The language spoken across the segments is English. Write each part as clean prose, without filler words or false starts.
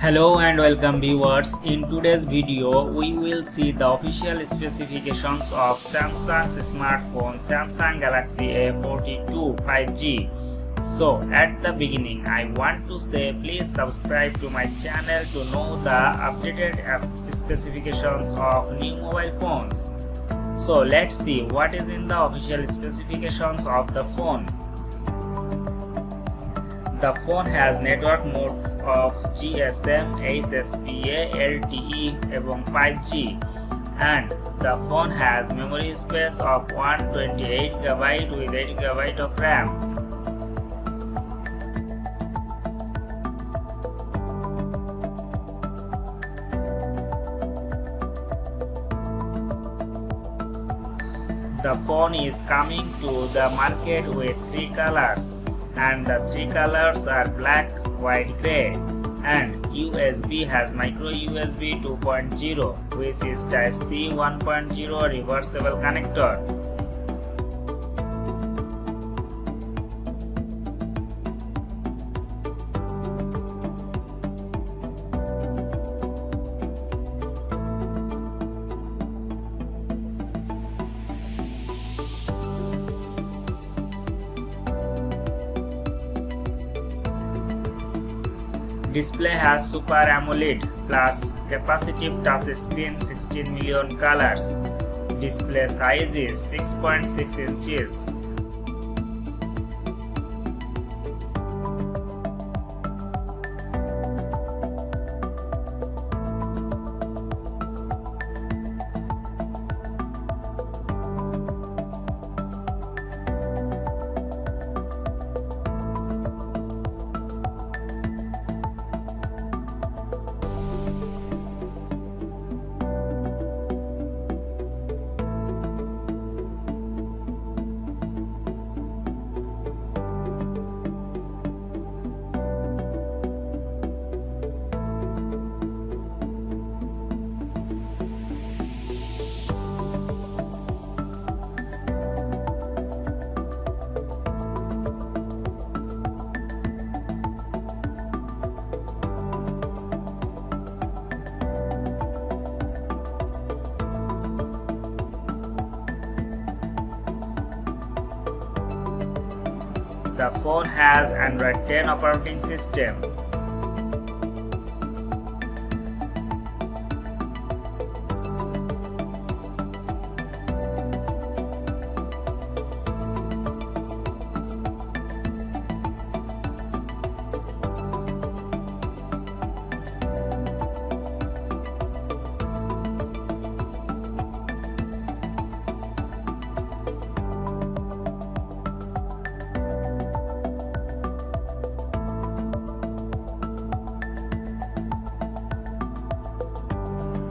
Hello and welcome viewers. In today's video we will see the official specifications of Samsung's smartphone Samsung Galaxy A42 5G. So at the beginning I want to say please subscribe to my channel to know the updated specifications of new mobile phones. So let's see what is in the official specifications of the phone. The phone has network mode of GSM, HSPA, LTE এবং 5G and the phone has memory space of 128GB with 8GB of RAM. The phone is coming to the market with 3 colors. And the 3 colors are black, white, grey, and USB has micro USB 2.0 which is type C 1.0 reversible connector. Display has Super AMOLED plus capacitive touch screen 16 million colors. Display size is 6.6 inches. The phone has Android 10 operating system.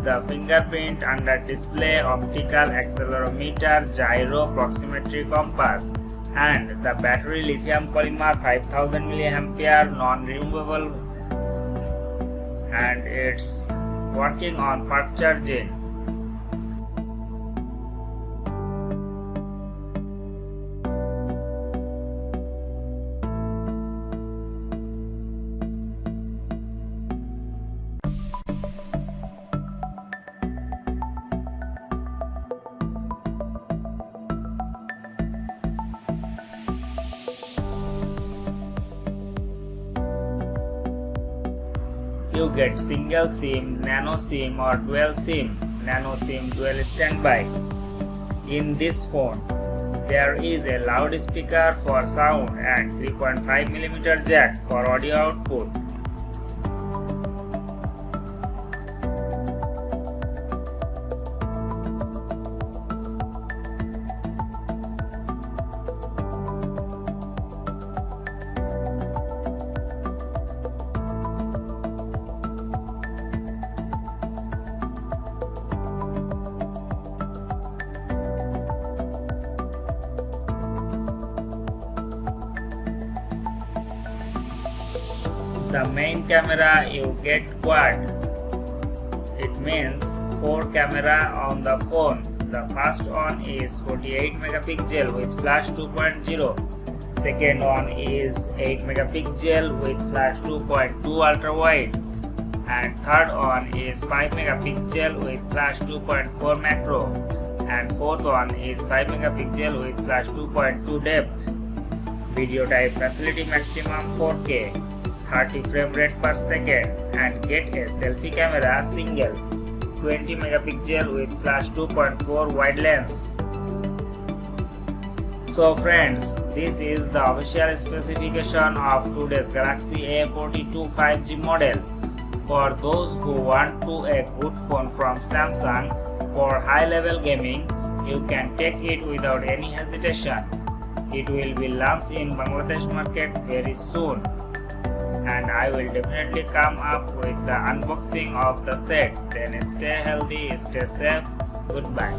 The fingerprint under display, optical accelerometer, gyro, proximity compass, and the battery lithium polymer 5000 mAh non-removable, and it's working on fast charging. You get single SIM, nano SIM or dual SIM, nano SIM dual standby. In this phone, there is a loudspeaker for sound and 3.5mm jack for audio output. The main camera you get quad. It means 4 camera on the phone. The first one is 48 megapixel with flash 2.0. Second one is 8 megapixel with flash 2.2 ultra wide. and third one is 5 megapixel with flash 2.4 macro, and fourth one is 5 megapixel with flash 2.2 depth. Video type facility maximum 4K, 30 frame rate per second, and get a selfie camera single 20 megapixel with flash 2.4 wide lens. So friends, this is the official specification of today's Galaxy A42 5G model. For those who want a good phone from Samsung for high-level gaming, you can take it without any hesitation. It will be launched in Bangladesh market very soon, and I will definitely come up with the unboxing of the set. Then stay healthy, stay safe. Goodbye.